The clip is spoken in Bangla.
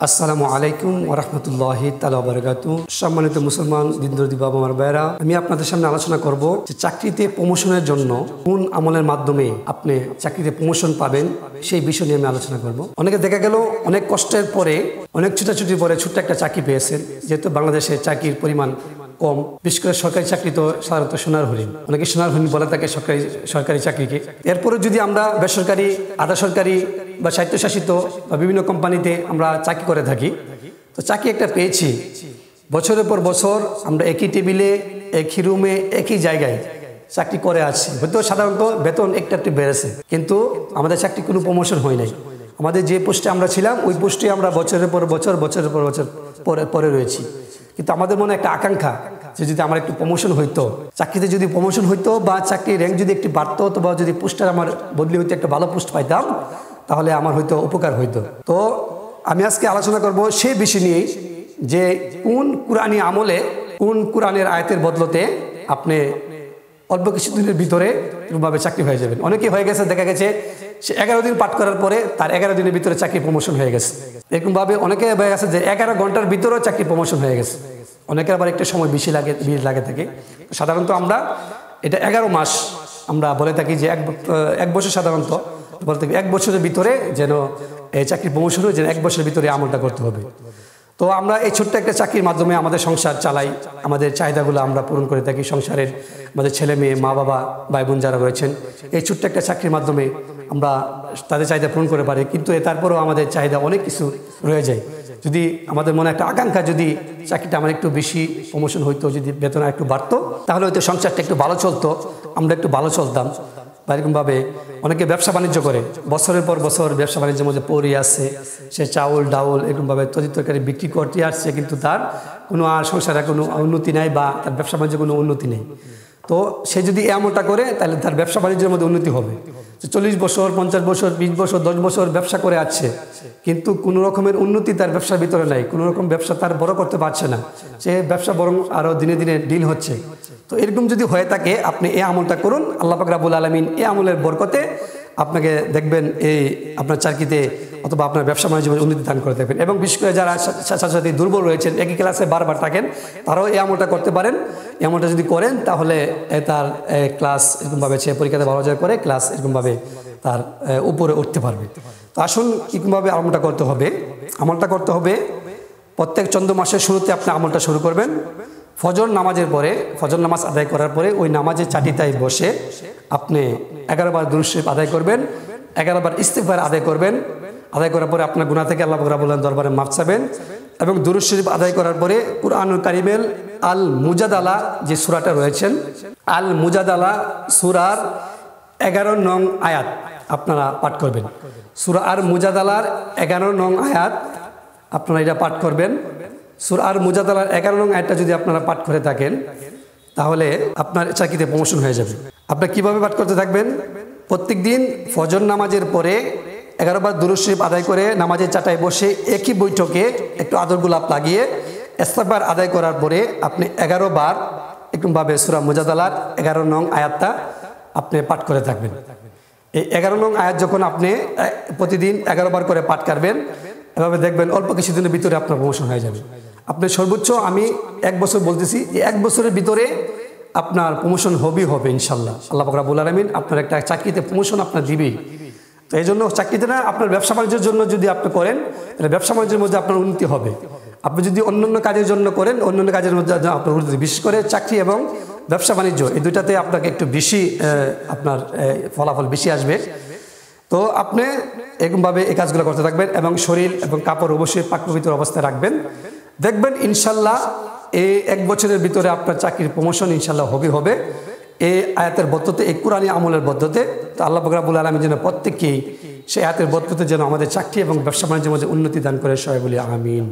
আসসালামু আলাইকুম ওয়া রাহমাতুল্লাহি তাআলা ওয়া বারাকাতুহু। সম্মানিত মুসলমান দিনদর্দি বাবা মার ভাইরা, আমি আপনাদের সামনে আলোচনা করব যে চাকরিতে প্রমোশনের জন্য কোন আমলের মাধ্যমে আপনি চাকরিতে প্রমোশন পাবেন সেই বিষয় নিয়ে আমি আলোচনা করব। অনেকে দেখা গেল অনেক কষ্টের পরে, অনেক ছুটাছুটির পরে ছোট্ট একটা চাকরি পেয়েছেন। যেহেতু বাংলাদেশে চাকরির পরিমাণ কম, বিশেষ করে সরকারি চাকরি তো সাধারণত সোনার হরিণ, অনেকে সোনার হরিণ বলে থাকে সরকারি চাকরিকে। এরপরে যদি আমরা বেসরকারি, আধা সরকারি বা স্বায়ত্তশাসিত বা বিভিন্ন কোম্পানিতে আমরা চাকরি করে থাকি, তো চাকরি একটা পেয়েছি, বছরের পর বছর আমরা একই টেবিলে, একই রুমে, একই জায়গায় চাকরি করে আসছি। হয়তো সাধারণত বেতন একটু বেড়েছে, কিন্তু আমাদের চাকরি কোনো প্রমোশন হয় নাই। আমাদের যে পোস্টে আমরা ছিলাম ওই পোস্টে আমরা বছরের পর বছর পরে রয়েছি। কিন্তু আমাদের মনে একটা আকাঙ্ক্ষা যে যদি আমার একটু প্রমোশন হইতো, চাকরিতে যদি প্রমোশন হইতো বা চাকরির র্যাঙ্ক যদি একটু বাড়তো, অথবা যদি পোস্টার আমার বদলি হইতো, একটা ভালো পোস্ট পাইতাম, তাহলে আমার হয়তো উপকার হইতো। তো আমি আজকে আলোচনা করব সেই বিষয় নিয়েই যে কোন কুরআনী আমলে, কোন কুরআনের আয়াতের বদলতে আপনি অল্প কিছুদিনের ভিতরে এরকমভাবে চাকরি হয়ে যাবেন। অনেকেই হয়ে গেছে, দেখা গেছে সে 11 দিন পাঠ করার পরে তার 11 দিনের ভিতরে চাকরি প্রমোশন হয়ে গেছে। এরকমভাবে অনেকে হয়ে গেছে যে 11 ঘন্টার ভিতরেও চাকরি প্রমোশন হয়ে গেছে। অনেকের আবার একটা সময় বেশি লাগে থাকে। সাধারণত আমরা এটা 11 মাস আমরা বলে থাকি যে এক বছর, সাধারণত বলে থাকি 1 বছরের ভিতরে যেন এই চাকরি প্রমোশন হয়, যেন 1 বছরের ভিতরে আমলটা করতে হবে। তো আমরা এই ছোট্ট একটা চাকরির মাধ্যমে আমাদের সংসার চালাই, আমাদের চাহিদাগুলো আমরা পূরণ করে থাকি। সংসারের আমাদের ছেলে মেয়ে, মা বাবা, ভাই বোন যারা রয়েছেন, এই ছোট্ট একটা চাকরির মাধ্যমে আমরা তাদের চাহিদা পূরণ করে পারি। কিন্তু তারপরেও আমাদের চাহিদা অনেক কিছু রয়ে যায়। যদি আমাদের মনে একটা আকাঙ্ক্ষা, যদি চাকরিটা আমার একটু বেশি প্রমোশন হইতো, যদি বেতন একটু বাড়তো, তাহলে হয়তো সংসারটা একটু ভালো চলতো, আমরা একটু ভালো চলতাম। বা এরকমভাবে অনেকে ব্যবসা বাণিজ্য করে, বছরের পর বছর ব্যবসা বাণিজ্যের মধ্যে পড়ে আসছে, সে চাউল ডাউল এরকমভাবে তরকারি বিক্রি করতে আসছে, কিন্তু তার কোনো আর সংসারে কোনো উন্নতি নেই বা তার ব্যবসা বাণিজ্যের কোনো উন্নতি নেই। তো সে যদি এমনটা করে, তাহলে তার ব্যবসা বাণিজ্যের মধ্যে উন্নতি হবে। 40 বছর, 50 বছর, 20 বছর, 10 বছর ব্যবসা করে আসছে, কিন্তু কোনো রকমের উন্নতি তার ব্যবসার ভিতরে নাই, কোনো রকম ব্যবসা তার বড় করতে পারছে না, সে ব্যবসা বরং আরও দিনে দিনে ডিল হচ্ছে। তো এরকম যদি হয়ে থাকে, আপনি এই আমলটা করুন, আল্লাহ পাক রব্বুল আলামিন এই আমলের বরকতে আপনাকে দেখবেন এই আপনার চাকরিতে অথবা আপনার ব্যবসা বাণিজ্যে উন্নতি দান করে থাকবেন। এবং বিশেষ করে যারা ছাত্রছাত্রী দুর্বল রয়েছেন, একই ক্লাসে বারবার থাকেন, তারাও এই আমলটা করতে পারেন। এই আমলটা যদি করেন, তাহলে তার ক্লাস এরকমভাবে সে পরীক্ষাতে ভালো যায় করে ক্লাস এরকমভাবে তার উপরে উঠতে পারবে। তো আসুন কীরকমভাবে আমলটা করতে হবে। আমলটা করতে হবে প্রত্যেক চন্দ্র মাসের শুরুতে আপনি আমলটা শুরু করবেন। ফজর নামাজের পরে, ফজর নামাজ আদায় করার পরে ওই নামাজের চাটিতায় বসে আপনি 11 বার দুরূদ শরীফ আদায় করবেন, 11 বার ইস্তিগফার আদায় করবেন। আদায় করার পরে আপনার গুনাহ থেকে আল্লাহ রাব্বুল আলামিনের দরবারে মাফ চাবেন। এবং দুরূদ শরীফ আদায় করার পরে কুরআনুল কারীমের আল মুজাদালা যে সূরাটা রয়েছেন, আল মুজাদালা সূরার 11 নং আয়াত আপনারা পাঠ করবেন। সূরা আর মুজাদালার 11 নং আয়াত আপনারা এটা পাঠ করবেন। সূরা আর মুজাদালার 11 নং আয়াতটা যদি আপনারা পাঠ করে থাকেন, তাহলে আপনার চাকরিতে প্রমোশন হয়ে যাবে। আপনারা কিভাবে পাঠ করতে থাকবেন? প্রত্যেক দিন ফজর নামাজের পরে 11 বার দুরূদ শরীফ আদায় করে নামাজের চাটায় বসে একই বৈঠকে একটু আদর গোলাপ লাগিয়ে ইস্তিগফার আদায় করার পরে আপনি 11 বার এরকমভাবে সূরা মুজাদালার 11 নং আয়াতটা আপনি পাঠ করে থাকবেন। এই 11 নং আয়াত যখন আপনি প্রতিদিন 11 বার করে পাঠ করবেন, এভাবে দেখবেন অল্প কিছুদিনের ভিতরে আপনার প্রমোশন হয়ে যাবে। আপনি সর্বোচ্চ, আমি 1 বছর বলতেছি, যে 1 বছরের ভিতরে আপনার প্রমোশন হবে ইনশাল্লাহ। আল্লাহ পাক রব্বুল আলামিন আপনার একটা চাকরিতে প্রমোশন আপনার দিবেই। তো এই জন্য চাকরিতে না, আপনার ব্যবসা বাণিজ্যের জন্য যদি আপনি করেন, তাহলে ব্যবসা বাণিজ্যের মধ্যে আপনার উন্নতি হবে। আপনি যদি অন্যান্য কাজের জন্য করেন, অন্যান্য কাজের মধ্যে আপনার উন্নতি, বিশেষ করে চাকরি এবং ব্যবসা বাণিজ্য, এই দুইটাতে আপনাকে একটু বেশি আপনার ফলাফল বেশি আসবে। তো আপনি এরকমভাবে এই কাজগুলো করতে থাকবেন এবং শরীর এবং কাপড় অবশ্যই পাক পবিত্র অবস্থায় রাখবেন। দেখবেন ইনশাল্লাহ এই 1 বছরের ভিতরে আপনার চাকরির প্রমোশন ইনশাল্লাহ হবে। এই আয়াতের বদলতে, এই কুরআনী আমলের বদলতে। তো আল্লাহ পাক রব্বুল আলামিন যেন প্রত্যেককেই সেই আয়াতের বদলতে যেন আমাদের চাকরি এবং ব্যবসা বাণিজ্যের মধ্যে উন্নতি দান করে, সবাই বলি আমিন।